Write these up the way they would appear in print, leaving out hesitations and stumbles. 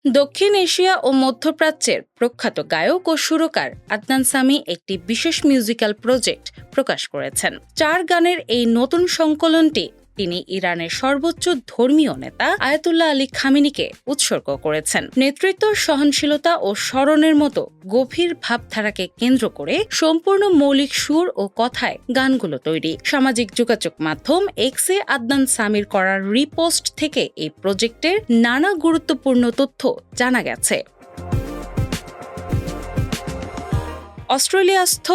দক্ষিণ এশিয়া ও মধ্যপ্রাচ্যের প্রখ্যাত গায়ক ও সুরকার আদনান সামি একটি বিশেষ মিউজিক্যাল প্রজেক্ট প্রকাশ করেছেন। 4 গানের এই নতুন সংকলনটি তিনি ইরানের সর্বোচ্চ ধর্মীয় নেতা আয়াতুল্লাহ আলী খামেনিকে উৎসর্গ করেছেন। নেতৃত্ব, সহনশীলতা ও স্মরণের মতো গভীর ভাবধারাকে কেন্দ্র করে সম্পূর্ণ মৌলিক সুর ও কথায় গানগুলো তৈরি। সামাজিক যোগাযোগ মাধ্যম এক্সে আদনান সামির করা রিপোস্ট থেকে এই প্রজেক্টের নানা গুরুত্বপূর্ণ তথ্য জানা গেছে। অস্ট্রেলিয়াস্থ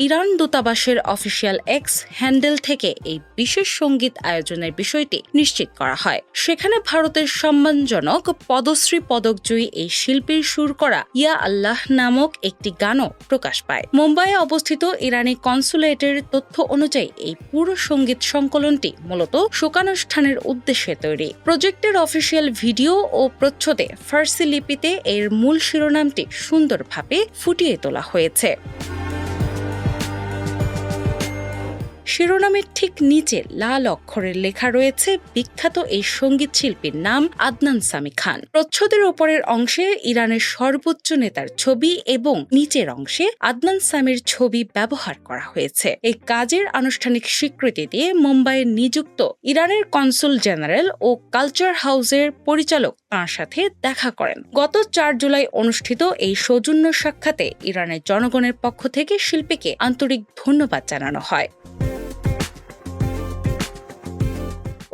ইরান দূতাবাসের অফিসিয়াল এক্স হ্যান্ডেল থেকে এই বিশেষ সঙ্গীত আয়োজনের বিষয়টি নিশ্চিত করা হয়। সেখানে ভারতের সম্মানজনক পদ্মশ্রী পদকজয়ী এই শিল্পীর সুর করা ইয়া আল্লাহ নামক একটি গানও প্রকাশ পায়। মুম্বাইয়ে অবস্থিত ইরানি কনসুলেটের তথ্য অনুযায়ী এই পুরো সঙ্গীত সংকলনটি মূলত শোকানুষ্ঠানের উদ্দেশ্যে তৈরি। প্রজেক্টের অফিসিয়াল ভিডিও ও প্রচ্ছদে ফার্সি লিপিতে এর মূল শিরোনামটি সুন্দরভাবে ফুটিয়ে তোলা হয়েছে। শিরোনামের ঠিক নিচে লাল অক্ষরের লেখা রয়েছে বিখ্যাত এই সঙ্গীত শিল্পীর নাম আদনান সামি খান। প্রচ্ছদের ওপরের অংশে ইরানের সর্বোচ্চ নেতার ছবি এবং নিচের অংশে আদনান সামির ছবি ব্যবহার করা হয়েছে। এই কাজের আনুষ্ঠানিক স্বীকৃতি দিয়ে মুম্বাইয়ে নিযুক্ত ইরানের কনসুল জেনারেল ও কালচার হাউসের পরিচালক তাঁর সাথে দেখা করেন। গত 4 জুলাই অনুষ্ঠিত এই সৌজন্য সাক্ষাতে ইরানের জনগণের পক্ষ থেকে শিল্পীকে আন্তরিক ধন্যবাদ জানানো হয়।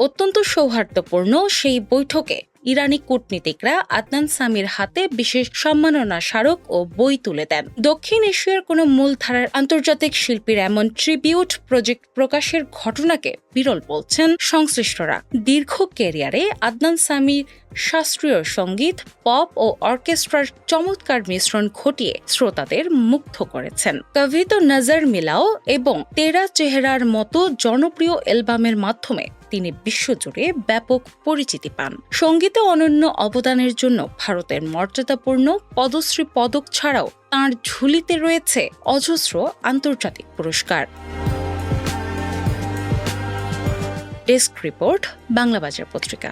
অত্যন্ত সৌহার্দ্যপূর্ণ সেই বৈঠকে ইরানি কূটনীতিকরা আদনান সামির হাতে বিশেষ সম্মাননা স্মারক ও বই তুলে দেন। দক্ষিণ এশিয়ার কোনো মূলধারার আন্তর্জাতিক শিল্পীর এমন ট্রিবিউট প্রজেক্ট প্রকাশের ঘটনাকে বিরল বলছেন সংশ্লিষ্টরা। দীর্ঘ ক্যারিয়ারে আদনান সামির শাস্ত্রীয় সঙ্গীত, পপ ও অর্কেস্ট্রার চমৎকার মিশ্রণ ঘটিয়ে শ্রোতাদের মুগ্ধ করেছেন। কভি তো নজর মিলাও এবং তেরা চেহারার মতো জনপ্রিয় অ্যালবামের মাধ্যমে তিনি বিশ্বজুড়ে ব্যাপক পরিচিতি পান। সঙ্গীতে অনন্য অবদানের জন্য ভারতের মর্যাদাপূর্ণ পদ্মশ্রী পদক ছাড়াও তাঁর ঝুলিতে রয়েছে অজস্র আন্তর্জাতিক পুরস্কার। ডেস্ক রিপোর্ট, বাংলা বাজার পত্রিকা।